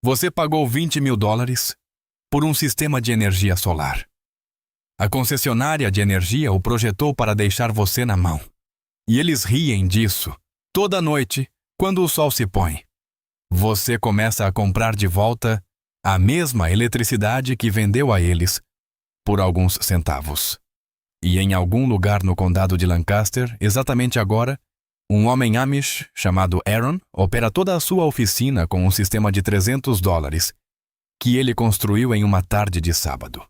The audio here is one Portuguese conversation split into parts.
Você pagou $20.000 por um sistema de energia solar. A concessionária de energia o projetou para deixar você na mão. E eles riem disso toda noite quando o sol se põe. Você começa a comprar de volta a mesma eletricidade que vendeu a eles por alguns centavos. E em algum lugar no condado de Lancaster, exatamente agora, um homem Amish chamado Aaron opera toda a sua oficina com um sistema de $300 que ele construiu em uma tarde de sábado.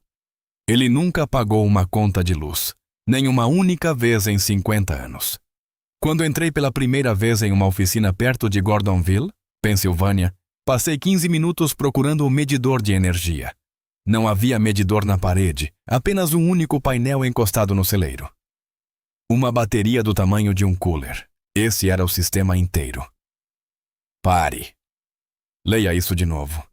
Ele nunca pagou uma conta de luz, nem uma única vez em 50 anos. Quando entrei pela primeira vez em uma oficina perto de Gordonville, Pensilvânia, passei 15 minutos procurando o medidor de energia. Não havia medidor na parede, apenas um único painel encostado no celeiro. Uma bateria do tamanho de um cooler. Esse era o sistema inteiro. Pare. Leia isso de novo.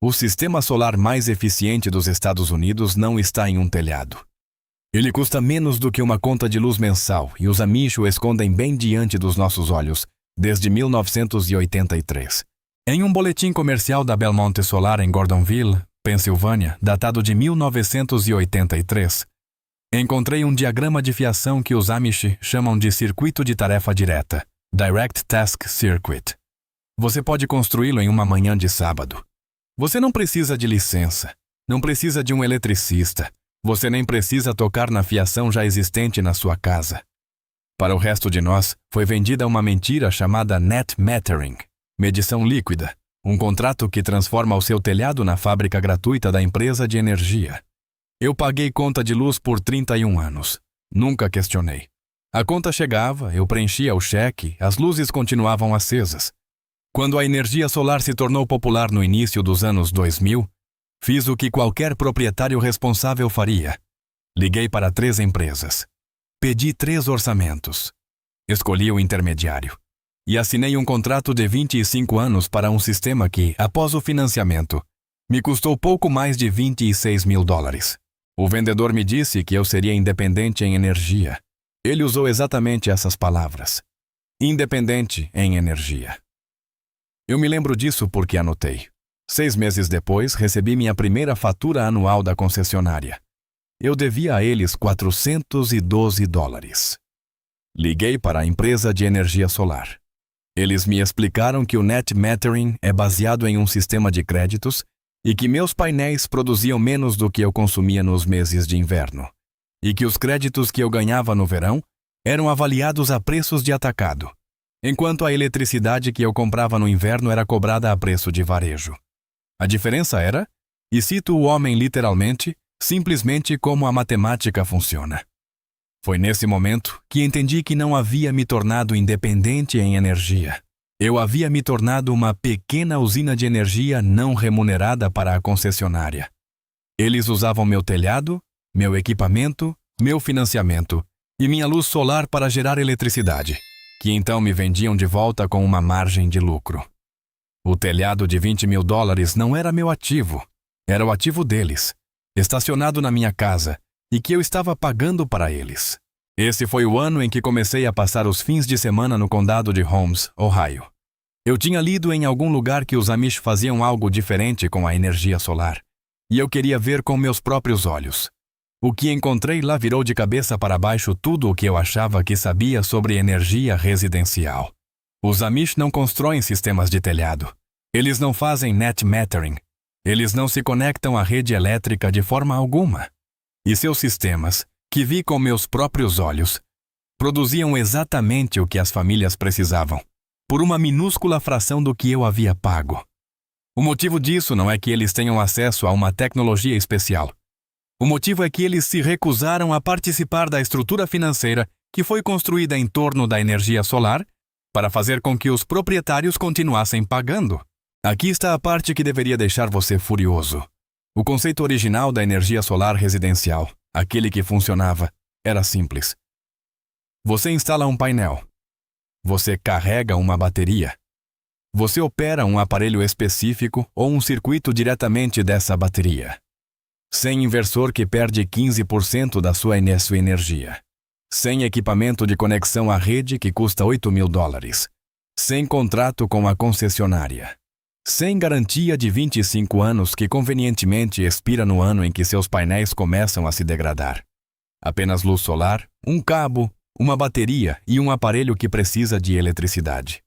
O sistema solar mais eficiente dos Estados Unidos não está em um telhado. Ele custa menos do que uma conta de luz mensal e os Amish o escondem bem diante dos nossos olhos, desde 1983. Em um boletim comercial da Belmont Solar em Gordonville, Pensilvânia, datado de 1983, encontrei um diagrama de fiação que os Amish chamam de circuito de tarefa direta, Direct Task Circuit. Você pode construí-lo em uma manhã de sábado. Você não precisa de licença, não precisa de um eletricista, você nem precisa tocar na fiação já existente na sua casa. Para o resto de nós, foi vendida uma mentira chamada Net Metering, medição líquida, um contrato que transforma o seu telhado na fábrica gratuita da empresa de energia. Eu paguei conta de luz por 31 anos. Nunca questionei. A conta chegava, eu preenchia o cheque, as luzes continuavam acesas. Quando a energia solar se tornou popular no início dos anos 2000, fiz o que qualquer proprietário responsável faria. Liguei para 3 empresas. Pedi 3 orçamentos. Escolhi o intermediário. E assinei um contrato de 25 anos para um sistema que, após o financiamento, me custou pouco mais de $26.000. O vendedor me disse que eu seria independente em energia. Ele usou exatamente essas palavras. Independente em energia. Eu me lembro disso porque anotei. 6 meses depois, recebi minha primeira fatura anual da concessionária. Eu devia a eles $412. Liguei para a empresa de energia solar. Eles me explicaram que o Net Metering é baseado em um sistema de créditos e que meus painéis produziam menos do que eu consumia nos meses de inverno, e que os créditos que eu ganhava no verão eram avaliados a preços de atacado, enquanto a eletricidade que eu comprava no inverno era cobrada a preço de varejo. A diferença era, e cito o homem literalmente, simplesmente como a matemática funciona. Foi nesse momento que entendi que não havia me tornado independente em energia. Eu havia me tornado uma pequena usina de energia não remunerada para a concessionária. Eles usavam meu telhado, meu equipamento, meu financiamento e minha luz solar para gerar eletricidade, que então me vendiam de volta com uma margem de lucro. O telhado de $20.000 não era meu ativo, era o ativo deles, estacionado na minha casa, e que eu estava pagando para eles. Esse foi o ano em que comecei a passar os fins de semana no condado de Holmes, Ohio. Eu tinha lido em algum lugar que os Amish faziam algo diferente com a energia solar, e eu queria ver com meus próprios olhos. O que encontrei lá virou de cabeça para baixo tudo o que eu achava que sabia sobre energia residencial. Os Amish não constroem sistemas de telhado. Eles não fazem net metering. Eles não se conectam à rede elétrica de forma alguma. E seus sistemas, que vi com meus próprios olhos, produziam exatamente o que as famílias precisavam, por uma minúscula fração do que eu havia pago. O motivo disso não é que eles tenham acesso a uma tecnologia especial. O motivo é que eles se recusaram a participar da estrutura financeira que foi construída em torno da energia solar para fazer com que os proprietários continuassem pagando. Aqui está a parte que deveria deixar você furioso. O conceito original da energia solar residencial, aquele que funcionava, era simples. Você instala um painel. Você carrega uma bateria. Você opera um aparelho específico ou um circuito diretamente dessa bateria. Sem inversor que perde 15% da sua energia. Sem equipamento de conexão à rede que custa $8.000. Sem contrato com a concessionária. sem garantia de 25 anos que convenientemente expira no ano em que seus painéis começam a se degradar. Apenas luz solar, um cabo, uma bateria e um aparelho que precisa de eletricidade.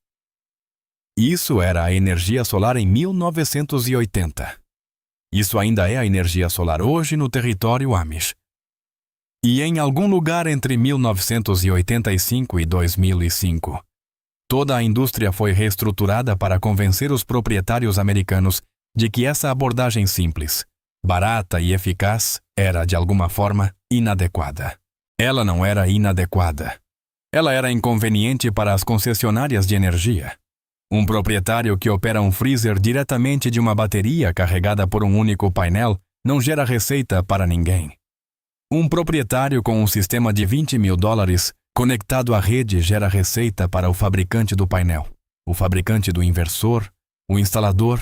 Isso era a energia solar em 1980. Isso ainda é a energia solar hoje no território Amish. E em algum lugar entre 1985 e 2005, toda a indústria foi reestruturada para convencer os proprietários americanos de que essa abordagem simples, barata e eficaz era, de alguma forma, inadequada. Ela não era inadequada. Ela era inconveniente para as concessionárias de energia. Um proprietário que opera um freezer diretamente de uma bateria carregada por um único painel não gera receita para ninguém. Um proprietário com um sistema de $20 mil conectado à rede gera receita para o fabricante do painel, o fabricante do inversor, o instalador,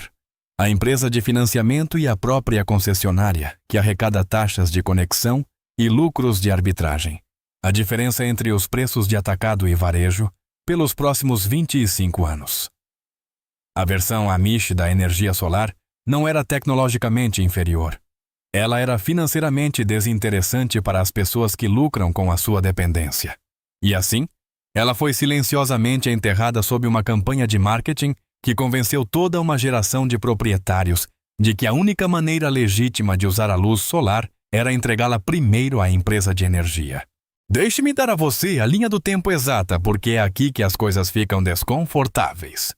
a empresa de financiamento e a própria concessionária, que arrecada taxas de conexão e lucros de arbitragem. A diferença entre os preços de atacado e varejo pelos próximos 25 anos. A versão Amish da energia solar não era tecnologicamente inferior. Ela era financeiramente desinteressante para as pessoas que lucram com a sua dependência. E assim, ela foi silenciosamente enterrada sob uma campanha de marketing que convenceu toda uma geração de proprietários de que a única maneira legítima de usar a luz solar era entregá-la primeiro à empresa de energia. Deixe-me dar a você a linha do tempo exata, porque é aqui que as coisas ficam desconfortáveis.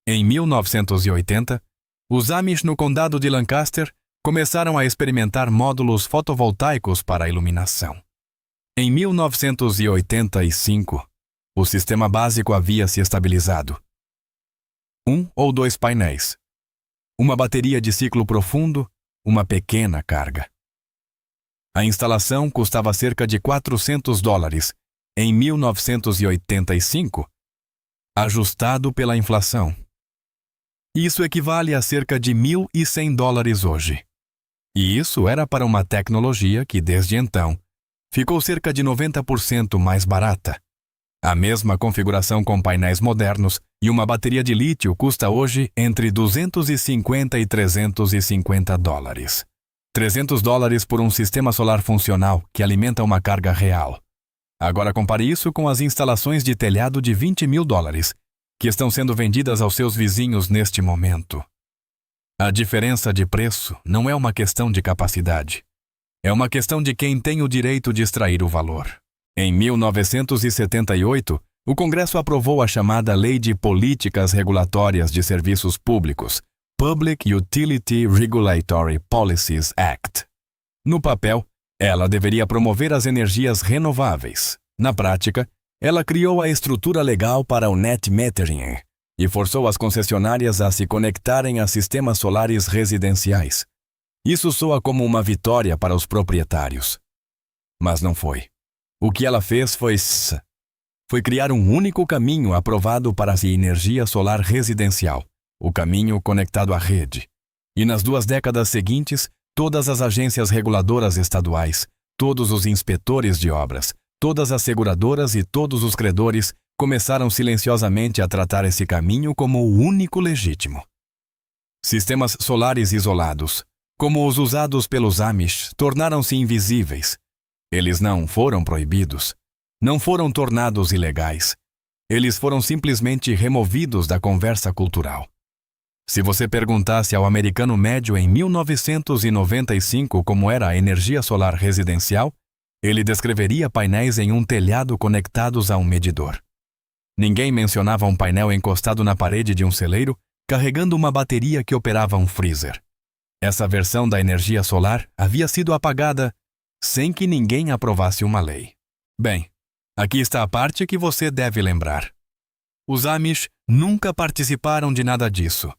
Em 1980, os Amish no condado de Lancaster começaram a experimentar módulos fotovoltaicos para a iluminação. Em 1985, o sistema básico havia se estabilizado. 1 ou 2 painéis, uma bateria de ciclo profundo, uma pequena carga. A instalação custava cerca de $400 em 1985, ajustado pela inflação. Isso equivale a cerca de $1.100 hoje. E isso era para uma tecnologia que, desde então, ficou cerca de 90% mais barata. A mesma configuração com painéis modernos e uma bateria de lítio custa hoje entre $250 e $350. $300 por um sistema solar funcional que alimenta uma carga real. Agora compare isso com as instalações de telhado de $20 mil, que estão sendo vendidas aos seus vizinhos neste momento. A diferença de preço não é uma questão de capacidade. É uma questão de quem tem o direito de extrair o valor. Em 1978, o Congresso aprovou a chamada Lei de Políticas Regulatórias de Serviços Públicos, Public Utility Regulatory Policies Act. No papel, ela deveria promover as energias renováveis. Na prática, ela criou a estrutura legal para o net metering e forçou as concessionárias a se conectarem a sistemas solares residenciais. Isso soa como uma vitória para os proprietários. Mas não foi. O que ela fez foi criar um único caminho aprovado para a energia solar residencial, o caminho conectado à rede. E nas 2 décadas seguintes, todas as agências reguladoras estaduais, todos os inspetores de obras, todas as seguradoras e todos os credores começaram silenciosamente a tratar esse caminho como o único legítimo. Sistemas solares isolados, como os usados pelos Amish, tornaram-se invisíveis. Eles não foram proibidos, não foram tornados ilegais. Eles foram simplesmente removidos da conversa cultural. Se você perguntasse ao americano médio em 1995 como era a energia solar residencial, ele descreveria painéis em um telhado conectados a um medidor. Ninguém mencionava um painel encostado na parede de um celeiro, carregando uma bateria que operava um freezer. Essa versão da energia solar havia sido apagada sem que ninguém aprovasse uma lei. Bem, aqui está a parte que você deve lembrar. Os Amish nunca participaram de nada disso.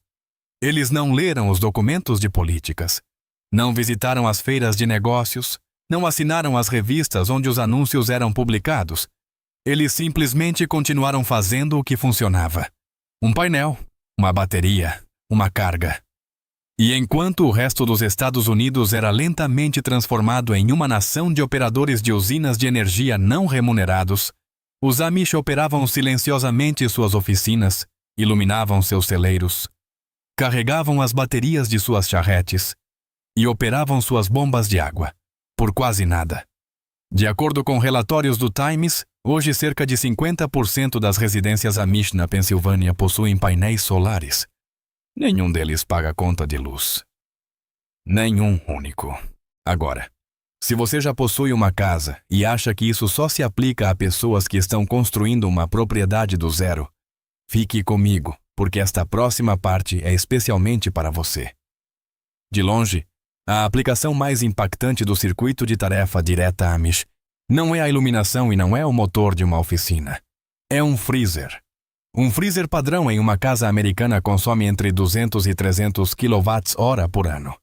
Eles não leram os documentos de políticas, não visitaram as feiras de negócios, não assinaram as revistas onde os anúncios eram publicados. Eles simplesmente continuaram fazendo o que funcionava. Um painel, uma bateria, uma carga. E enquanto o resto dos Estados Unidos era lentamente transformado em uma nação de operadores de usinas de energia não remunerados, os Amish operavam silenciosamente suas oficinas, iluminavam seus celeiros, carregavam as baterias de suas charretes e operavam suas bombas de água, por quase nada. De acordo com relatórios do Times, hoje cerca de 50% das residências Amish na Pensilvânia possuem painéis solares. Nenhum deles paga conta de luz. Nenhum único. Agora, se você já possui uma casa e acha que isso só se aplica a pessoas que estão construindo uma propriedade do zero, fique comigo, porque esta próxima parte é especialmente para você. De longe, a aplicação mais impactante do circuito de tarefa direta Amish não é a iluminação e não é o motor de uma oficina. É um freezer. Um freezer padrão em uma casa americana consome entre 200 e 300 kWh por ano.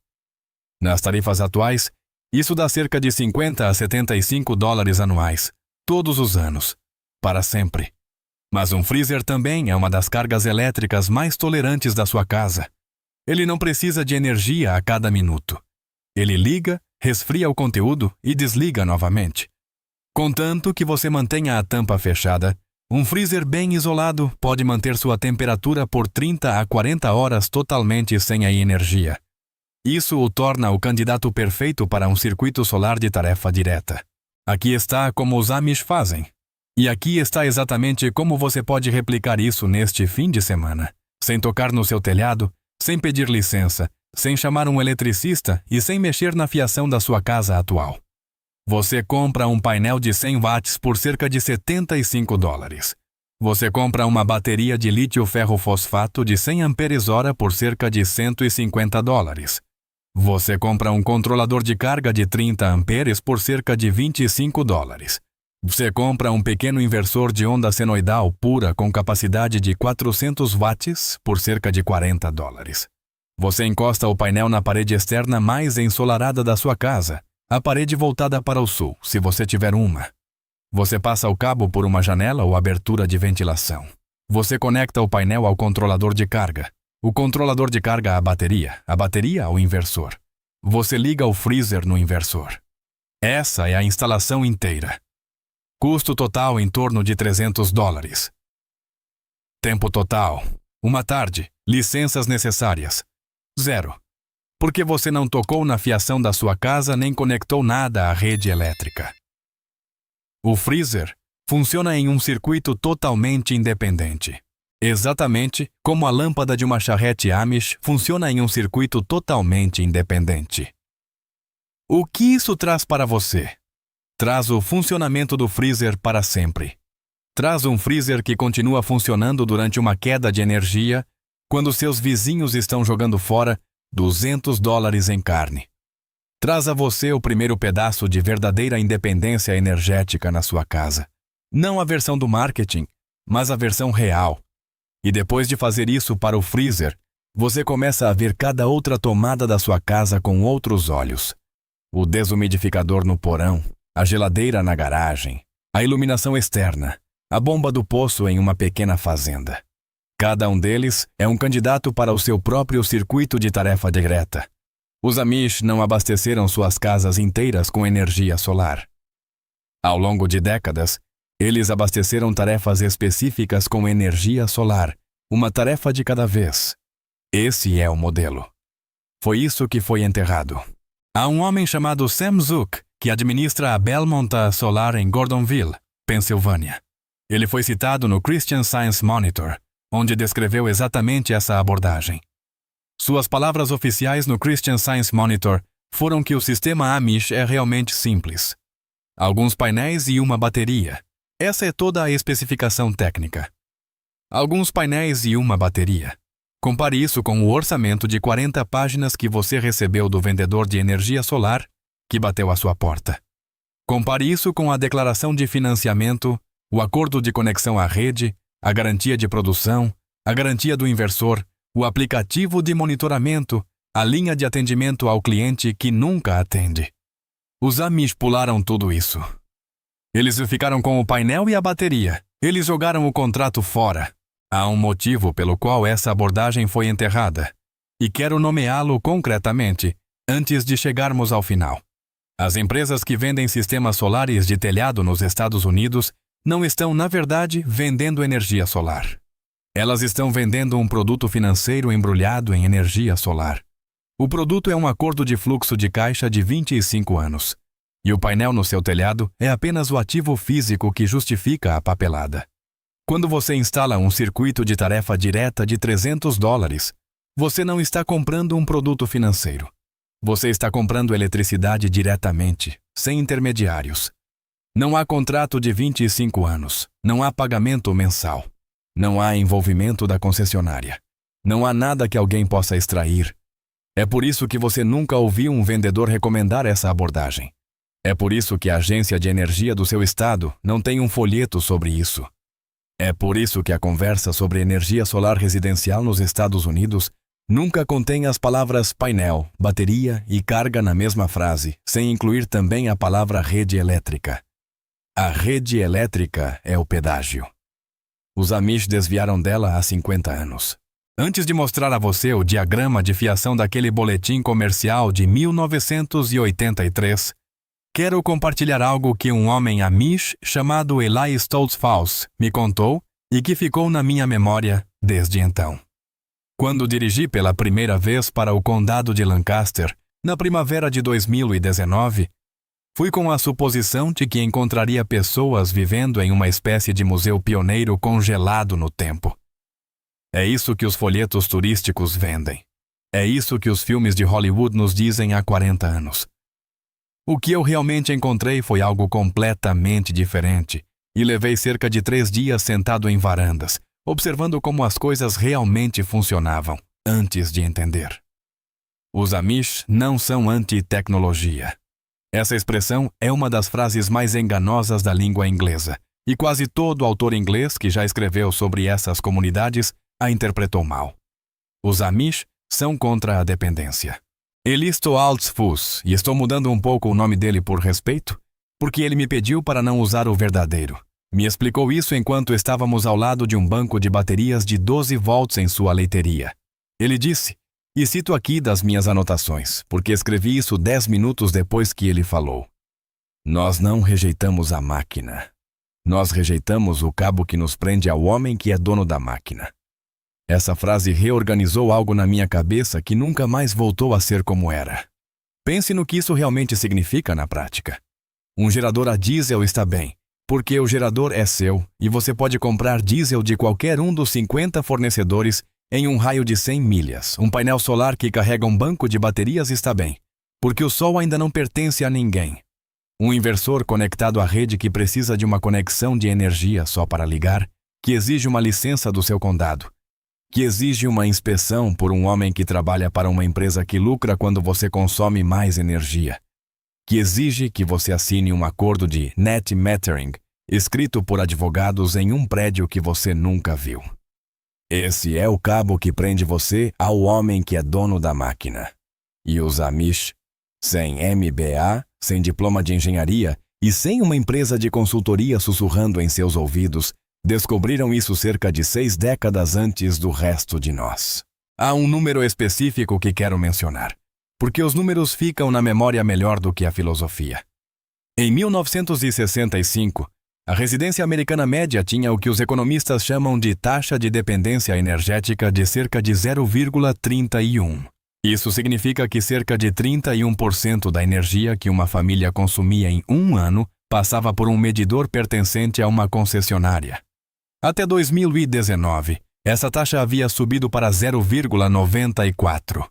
Nas tarifas atuais, isso dá cerca de 50 a 75 dólares anuais, todos os anos, para sempre. Mas um freezer também é uma das cargas elétricas mais tolerantes da sua casa. Ele não precisa de energia a cada minuto. Ele liga, resfria o conteúdo e desliga novamente. Contanto que você mantenha a tampa fechada, um freezer bem isolado pode manter sua temperatura por 30 a 40 horas totalmente sem a energia. Isso o torna o candidato perfeito para um circuito solar de tarefa direta. Aqui está como os Amish fazem. E aqui está exatamente como você pode replicar isso neste fim de semana, sem tocar no seu telhado, sem pedir licença, sem chamar um eletricista e sem mexer na fiação da sua casa atual. Você compra um painel de 100 watts por cerca de 75 dólares. Você compra uma bateria de lítio-ferro-fosfato de 100 amperes-hora por cerca de 150 dólares. Você compra um controlador de carga de 30 amperes por cerca de 25 dólares. Você compra um pequeno inversor de onda senoidal pura com capacidade de 400 watts por cerca de 40 dólares. Você encosta o painel na parede externa mais ensolarada da sua casa, a parede voltada para o sul, se você tiver uma. Você passa o cabo por uma janela ou abertura de ventilação. Você conecta o painel ao controlador de carga, o controlador de carga à bateria ao inversor. Você liga o freezer no inversor. Essa é a instalação inteira. Custo total em torno de 300 dólares. Tempo total: uma tarde. Licenças necessárias: 0. Porque você não tocou na fiação da sua casa nem conectou nada à rede elétrica. O freezer funciona em um circuito totalmente independente. Exatamente como a lâmpada de uma charrete Amish funciona em um circuito totalmente independente. O que isso traz para você? Traz o funcionamento do freezer para sempre. Traz um freezer que continua funcionando durante uma queda de energia, quando seus vizinhos estão jogando fora 200 dólares em carne. Traz a você o primeiro pedaço de verdadeira independência energética na sua casa. Não a versão do marketing, mas a versão real. E depois de fazer isso para o freezer, você começa a ver cada outra tomada da sua casa com outros olhos. O desumidificador no porão, a geladeira na garagem, a iluminação externa, a bomba do poço em uma pequena fazenda. Cada um deles é um candidato para o seu próprio circuito de tarefa direta. Os Amish não abasteceram suas casas inteiras com energia solar. Ao longo de décadas, eles abasteceram tarefas específicas com energia solar, uma tarefa de cada vez. Esse é o modelo. Foi isso que foi enterrado. Há um homem chamado Sam Zook que administra a Belmont Solar em Gordonville, Pensilvânia. Ele foi citado no Christian Science Monitor, onde descreveu exatamente essa abordagem. Suas palavras oficiais no Christian Science Monitor foram que o sistema Amish é realmente simples. Alguns painéis e uma bateria. Essa é toda a especificação técnica. Alguns painéis e uma bateria. Compare isso com o orçamento de 40 páginas que você recebeu do vendedor de energia solar que bateu à sua porta. Compare isso com a declaração de financiamento, o acordo de conexão à rede, a garantia de produção, a garantia do inversor, o aplicativo de monitoramento, a linha de atendimento ao cliente que nunca atende. Os Amish pularam tudo isso. Eles ficaram com o painel e a bateria. Eles jogaram o contrato fora. Há um motivo pelo qual essa abordagem foi enterrada, e quero nomeá-lo concretamente, antes de chegarmos ao final. As empresas que vendem sistemas solares de telhado nos Estados Unidos não estão, na verdade, vendendo energia solar. Elas estão vendendo um produto financeiro embrulhado em energia solar. O produto é um acordo de fluxo de caixa de 25 anos. E o painel no seu telhado é apenas o ativo físico que justifica a papelada. Quando você instala um circuito de tarefa direta de $300, você não está comprando um produto financeiro. Você está comprando eletricidade diretamente, sem intermediários. Não há contrato de 25 anos. Não há pagamento mensal. Não há envolvimento da concessionária. Não há nada que alguém possa extrair. É por isso que você nunca ouviu um vendedor recomendar essa abordagem. É por isso que a agência de energia do seu estado não tem um folheto sobre isso. É por isso que a conversa sobre energia solar residencial nos Estados Unidos nunca contém as palavras painel, bateria e carga na mesma frase, sem incluir também a palavra rede elétrica. A rede elétrica é o pedágio. Os Amish desviaram dela há 50 anos. Antes de mostrar a você o diagrama de fiação daquele boletim comercial de 1983, quero compartilhar algo que um homem Amish chamado Eli Stoltzfus me contou e que ficou na minha memória desde então. Quando dirigi pela primeira vez para o condado de Lancaster, na primavera de 2019, fui com a suposição de que encontraria pessoas vivendo em uma espécie de museu pioneiro congelado no tempo. É isso que os folhetos turísticos vendem. É isso que os filmes de Hollywood nos dizem há 40 anos. O que eu realmente encontrei foi algo completamente diferente, e levei cerca de 3 dias sentado em varandas, observando como as coisas realmente funcionavam, antes de entender. Os Amish não são anti-tecnologia. Essa expressão é uma das frases mais enganosas da língua inglesa, e quase todo autor inglês que já escreveu sobre essas comunidades a interpretou mal. Os Amish são contra a dependência. Eli Stoltzfus, e estou mudando um pouco o nome dele por respeito, porque ele me pediu para não usar o verdadeiro. Me explicou isso enquanto estávamos ao lado de um banco de baterias de 12 volts em sua leiteria. Ele disse, e cito aqui das minhas anotações, porque escrevi isso 10 minutos depois que ele falou: "Nós não rejeitamos a máquina. Nós rejeitamos o cabo que nos prende ao homem que é dono da máquina." Essa frase reorganizou algo na minha cabeça que nunca mais voltou a ser como era. Pense no que isso realmente significa na prática. Um gerador a diesel está bem, porque o gerador é seu e você pode comprar diesel de qualquer um dos 50 fornecedores em um raio de 100 milhas. Um painel solar que carrega um banco de baterias está bem, porque o sol ainda não pertence a ninguém. Um inversor conectado à rede que precisa de uma conexão de energia só para ligar, que exige uma licença do seu condado, que exige uma inspeção por um homem que trabalha para uma empresa que lucra quando você consome mais energia, que exige que você assine um acordo de net metering, escrito por advogados em um prédio que você nunca viu. Esse é o cabo que prende você ao homem que é dono da máquina. E os Amish, sem MBA, sem diploma de engenharia e sem uma empresa de consultoria sussurrando em seus ouvidos, descobriram isso cerca de 6 décadas antes do resto de nós. Há um número específico que quero mencionar, porque os números ficam na memória melhor do que a filosofia. Em 1965, a residência americana média tinha o que os economistas chamam de taxa de dependência energética de cerca de 0,31. Isso significa que cerca de 31% da energia que uma família consumia em um ano passava por um medidor pertencente a uma concessionária. Até 2019, essa taxa havia subido para 0,94.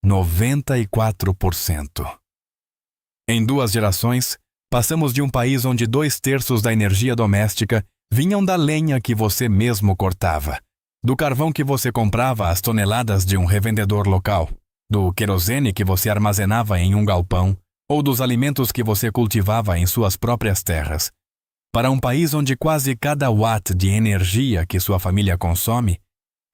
94%. Em 2 gerações, passamos de um país onde 2/3 da energia doméstica vinham da lenha que você mesmo cortava, do carvão que você comprava às toneladas de um revendedor local, do querosene que você armazenava em um galpão ou dos alimentos que você cultivava em suas próprias terras, para um país onde quase cada watt de energia que sua família consome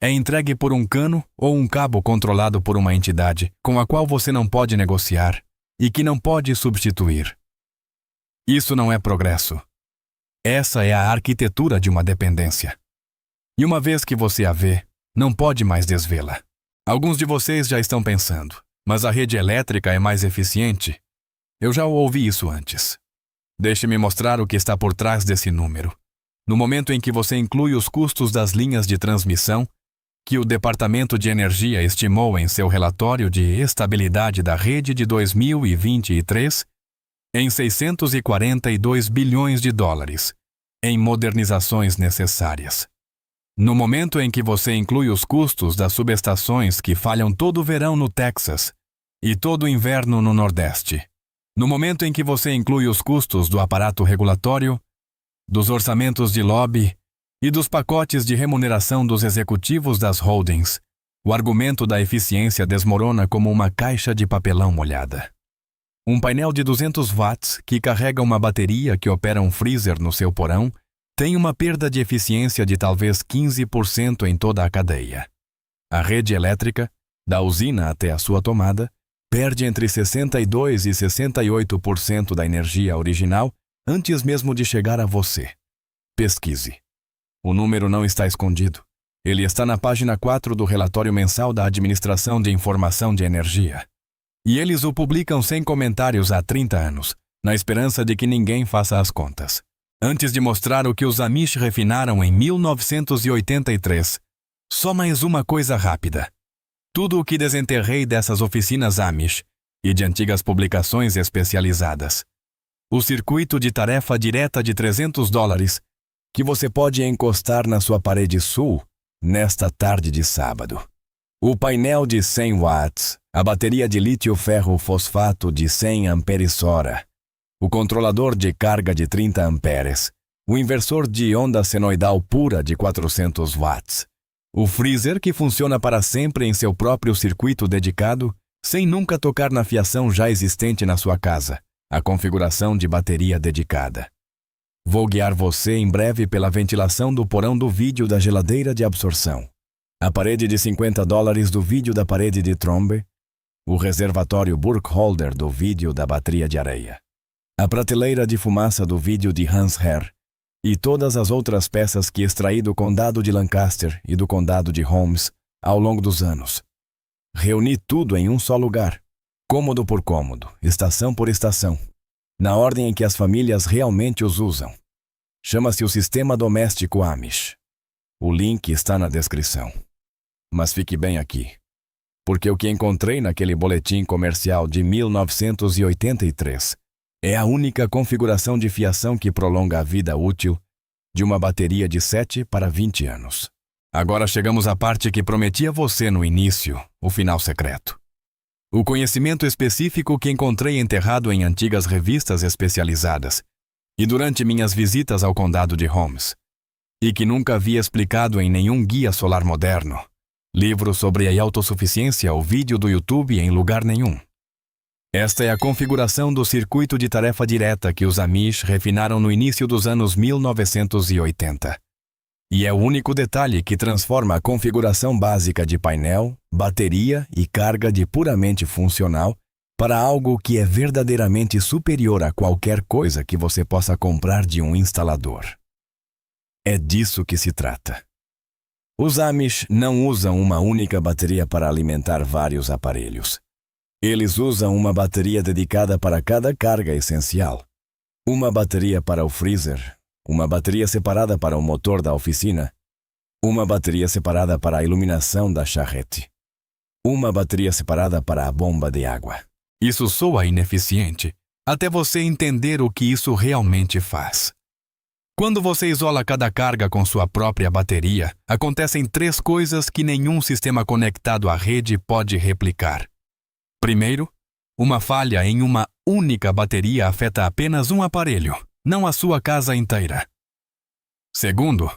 é entregue por um cano ou um cabo controlado por uma entidade com a qual você não pode negociar e que não pode substituir. Isso não é progresso. Essa é a arquitetura de uma dependência. E uma vez que você a vê, não pode mais desvê-la. Alguns de vocês já estão pensando, mas a rede elétrica é mais eficiente? Eu já ouvi isso antes. Deixe-me mostrar o que está por trás desse número. no momento em que você inclui os custos das linhas de transmissão, que o Departamento de Energia estimou em seu relatório de estabilidade da rede de 2023 em 642 bilhões de dólares, em modernizações necessárias. No momento em que você inclui os custos das subestações que falham todo o verão no Texas e todo o inverno no Nordeste, no momento em que você inclui os custos do aparato regulatório, dos orçamentos de lobby e dos pacotes de remuneração dos executivos das holdings, o argumento da eficiência desmorona como uma caixa de papelão molhada. Um painel de 200 watts que carrega uma bateria que opera um freezer no seu porão tem uma perda de eficiência de talvez 15% em toda a cadeia. A rede elétrica, da usina até a sua tomada, perde entre 62% e 68% da energia original antes mesmo de chegar a você. Pesquise. O número não está escondido. Ele está na página 4 do relatório mensal da Administração de Informação de Energia. E eles o publicam sem comentários há 30 anos, na esperança de que ninguém faça as contas. Antes de mostrar o que os Amish refinaram em 1983, só mais uma coisa rápida. Tudo o que desenterrei dessas oficinas Amish e de antigas publicações especializadas. O circuito de tarefa direta de $300 que você pode encostar na sua parede sul nesta tarde de sábado. O painel de 100 watts, a bateria de lítio-ferro-fosfato de 100 amperes-hora, o controlador de carga de 30 amperes, o inversor de onda senoidal pura de 400 watts, o freezer que funciona para sempre em seu próprio circuito dedicado, sem nunca tocar na fiação já existente na sua casa, a configuração de bateria dedicada. Vou guiar você em breve pela ventilação do porão do vídeo da geladeira de absorção, a parede de $50 do vídeo da parede de trombe, o reservatório Burkholder do vídeo da bateria de areia, a prateleira de fumaça do vídeo de Hans Herr e todas as outras peças que extraí do condado de Lancaster e do condado de Holmes ao longo dos anos. Reuni tudo em um só lugar, cômodo por cômodo, estação por estação, na ordem em que as famílias realmente os usam. Chama-se o Sistema Doméstico Amish. O link está na descrição. Mas fique bem aqui, porque o que encontrei naquele boletim comercial de 1983 é a única configuração de fiação que prolonga a vida útil de uma bateria de 7 para 20 anos. Agora chegamos à parte que prometi a você no início, o final secreto. O conhecimento específico que encontrei enterrado em antigas revistas especializadas e durante minhas visitas ao condado de Holmes, e que nunca havia explicado em nenhum guia solar moderno, livro sobre a autossuficiência ou vídeo do YouTube em lugar nenhum. Esta é a configuração do circuito de tarefa direta que os Amish refinaram no início dos anos 1980. E é o único detalhe que transforma a configuração básica de painel, bateria e carga de puramente funcional para algo que é verdadeiramente superior a qualquer coisa que você possa comprar de um instalador. É disso que se trata. Os Amish não usam uma única bateria para alimentar vários aparelhos. Eles usam uma bateria dedicada para cada carga essencial. Uma bateria para o freezer, uma bateria separada para o motor da oficina, uma bateria separada para a iluminação da charrete, uma bateria separada para a bomba de água. Isso soa ineficiente, até você entender o que isso realmente faz. Quando você isola cada carga com sua própria bateria, acontecem 3 coisas que nenhum sistema conectado à rede pode replicar. Primeiro, uma falha em uma única bateria afeta apenas um aparelho, não a sua casa inteira. Segundo,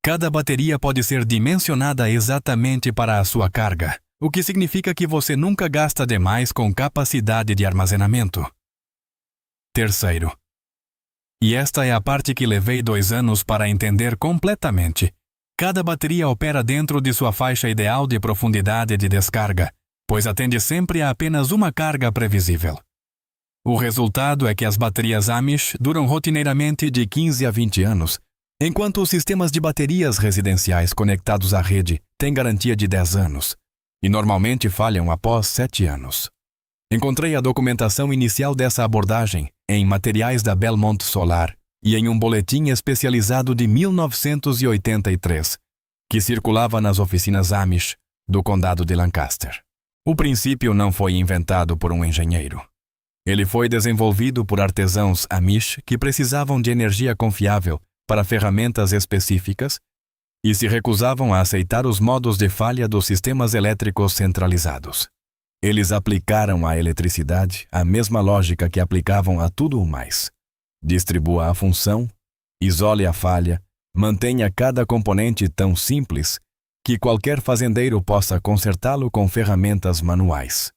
cada bateria pode ser dimensionada exatamente para a sua carga, o que significa que você nunca gasta demais com capacidade de armazenamento. Terceiro, e esta é a parte que levei 2 anos para entender completamente, cada bateria opera dentro de sua faixa ideal de profundidade de descarga, pois atende sempre a apenas uma carga previsível. O resultado é que as baterias Amish duram rotineiramente de 15 a 20 anos, enquanto os sistemas de baterias residenciais conectados à rede têm garantia de 10 anos, e normalmente falham após 7 anos. Encontrei a documentação inicial dessa abordagem em Materiais da Belmont Solar, e em um boletim especializado de 1983, que circulava nas oficinas Amish do condado de Lancaster. O princípio não foi inventado por um engenheiro. Ele foi desenvolvido por artesãos Amish que precisavam de energia confiável para ferramentas específicas e se recusavam a aceitar os modos de falha dos sistemas elétricos centralizados. Eles aplicaram à eletricidade a mesma lógica que aplicavam a tudo o mais. Distribua a função, isole a falha, mantenha cada componente tão simples que qualquer fazendeiro possa consertá-lo com ferramentas manuais.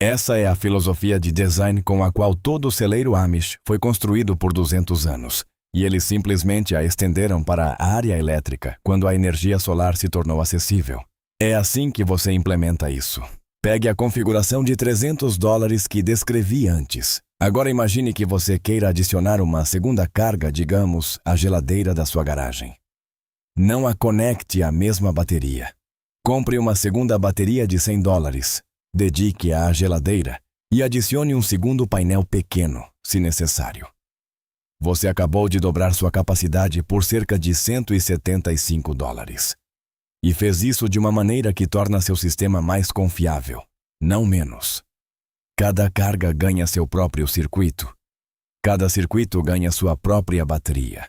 Essa é a filosofia de design com a qual todo o celeiro Amish foi construído por 200 anos, e eles simplesmente a estenderam para a área elétrica quando a energia solar se tornou acessível. É assim que você implementa isso. Pegue a configuração de $300 que descrevi antes. Agora imagine que você queira adicionar uma segunda carga, digamos, à geladeira da sua garagem. Não a conecte à mesma bateria. Compre uma segunda bateria de $100, dedique-a à geladeira e adicione um segundo painel pequeno, se necessário. Você acabou de dobrar sua capacidade por cerca de $175. E fez isso de uma maneira que torna seu sistema mais confiável, não menos. Cada carga ganha seu próprio circuito. Cada circuito ganha sua própria bateria.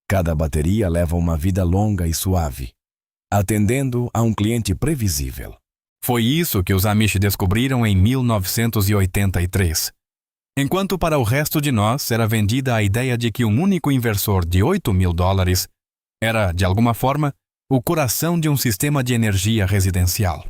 Cada bateria leva uma vida longa e suave, atendendo a um cliente previsível. Foi isso que os Amish descobriram em 1983. Enquanto para o resto de nós era vendida a ideia de que um único inversor de $8.000 era, de alguma forma, o coração de um sistema de energia residencial.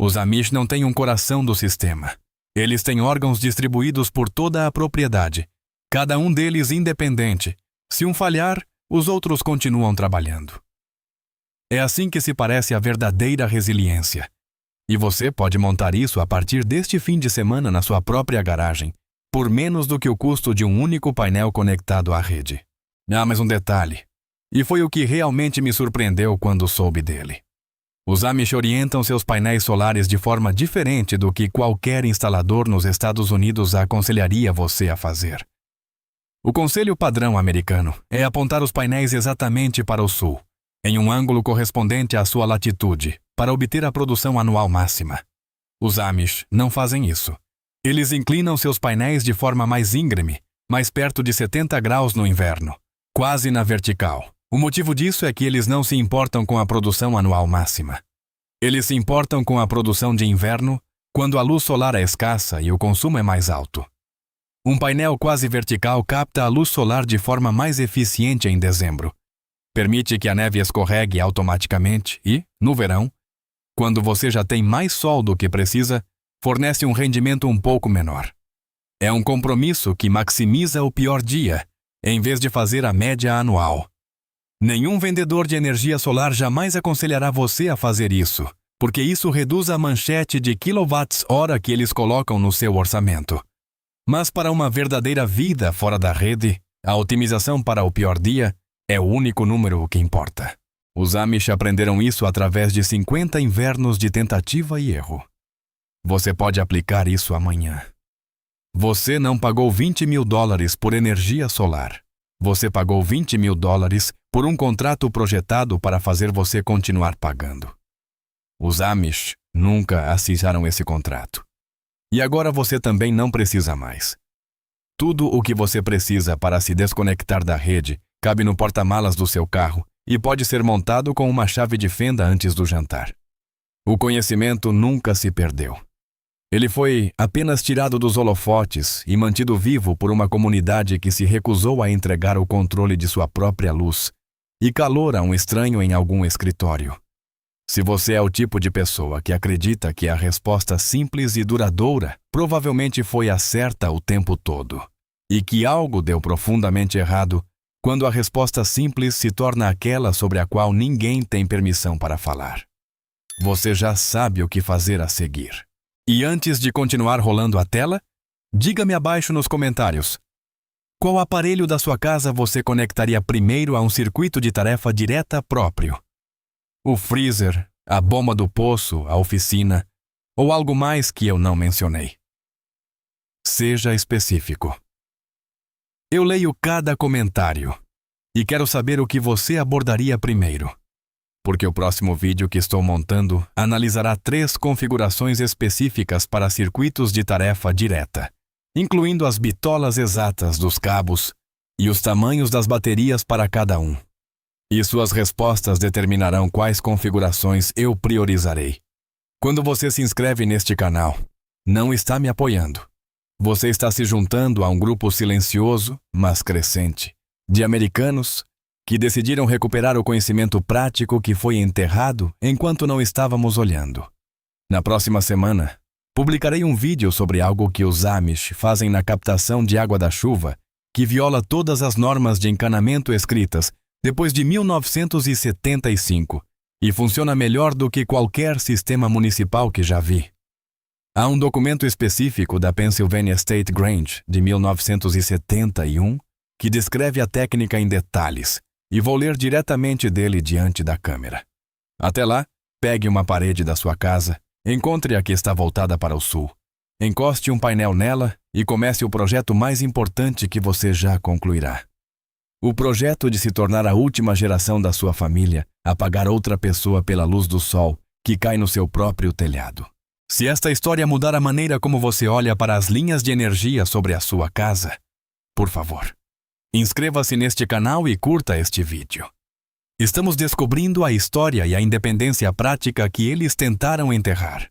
Os Amish não têm um coração do sistema. Eles têm órgãos distribuídos por toda a propriedade, cada um deles independente. Se um falhar, os outros continuam trabalhando. É assim que se parece a verdadeira resiliência. E você pode montar isso a partir deste fim de semana na sua própria garagem, por menos do que o custo de um único painel conectado à rede. Mas um detalhe. E foi o que realmente me surpreendeu quando soube dele. Os Amish orientam seus painéis solares de forma diferente do que qualquer instalador nos Estados Unidos aconselharia você a fazer. O conselho padrão americano é apontar os painéis exatamente para o sul, em um ângulo correspondente à sua latitude, para obter a produção anual máxima. Os Amish não fazem isso. Eles inclinam seus painéis de forma mais íngreme, mais perto de 70 graus no inverno, quase na vertical. O motivo disso é que eles não se importam com a produção anual máxima. Eles se importam com a produção de inverno, quando a luz solar é escassa e o consumo é mais alto. Um painel quase vertical capta a luz solar de forma mais eficiente em dezembro. Permite que a neve escorregue automaticamente e, no verão, quando você já tem mais sol do que precisa, fornece um rendimento um pouco menor. É um compromisso que maximiza o pior dia, em vez de fazer a média anual. Nenhum vendedor de energia solar jamais aconselhará você a fazer isso, porque isso reduz a manchete de quilowatts-hora que eles colocam no seu orçamento. Mas para uma verdadeira vida fora da rede, a otimização para o pior dia é o único número que importa. Os Amish aprenderam isso através de 50 invernos de tentativa e erro. Você pode aplicar isso amanhã. Você não pagou $20.000 por energia solar. Você pagou $20.000 por um contrato projetado para fazer você continuar pagando. Os Amish nunca assinaram esse contrato. E agora você também não precisa mais. Tudo o que você precisa para se desconectar da rede cabe no porta-malas do seu carro e pode ser montado com uma chave de fenda antes do jantar. O conhecimento nunca se perdeu. Ele foi apenas tirado dos holofotes e mantido vivo por uma comunidade que se recusou a entregar o controle de sua própria luz e calor a um estranho em algum escritório. Se você é o tipo de pessoa que acredita que a resposta simples e duradoura provavelmente foi a certa o tempo todo, e que algo deu profundamente errado quando a resposta simples se torna aquela sobre a qual ninguém tem permissão para falar. Você já sabe o que fazer a seguir. E antes de continuar rolando a tela, diga-me abaixo nos comentários. Qual aparelho da sua casa você conectaria primeiro a um circuito de tarefa direta próprio? O freezer, a bomba do poço, a oficina, ou algo mais que eu não mencionei? Seja específico. Eu leio cada comentário e quero saber o que você abordaria primeiro, porque o próximo vídeo que estou montando analisará 3 configurações específicas para circuitos de tarefa direta, incluindo as bitolas exatas dos cabos e os tamanhos das baterias para cada um. E suas respostas determinarão quais configurações eu priorizarei. Quando você se inscreve neste canal, não está me apoiando. Você está se juntando a um grupo silencioso, mas crescente, de americanos que decidiram recuperar o conhecimento prático que foi enterrado enquanto não estávamos olhando. Na próxima semana, publicarei um vídeo sobre algo que os Amish fazem na captação de água da chuva, que viola todas as normas de encanamento escritas depois de 1975 e funciona melhor do que qualquer sistema municipal que já vi. Há um documento específico da Pennsylvania State Grange de 1971 que descreve a técnica em detalhes, e vou ler diretamente dele diante da câmera. Até lá, pegue uma parede da sua casa, encontre a que está voltada para o sul, encoste um painel nela e comece o projeto mais importante que você já concluirá. O projeto de se tornar a última geração da sua família a pagar outra pessoa pela luz do sol que cai no seu próprio telhado. Se esta história mudar a maneira como você olha para as linhas de energia sobre a sua casa, por favor, inscreva-se neste canal e curta este vídeo. Estamos descobrindo a história e a independência prática que eles tentaram enterrar.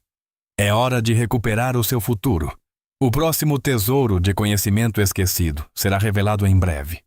É hora de recuperar o seu futuro. O próximo tesouro de conhecimento esquecido será revelado em breve.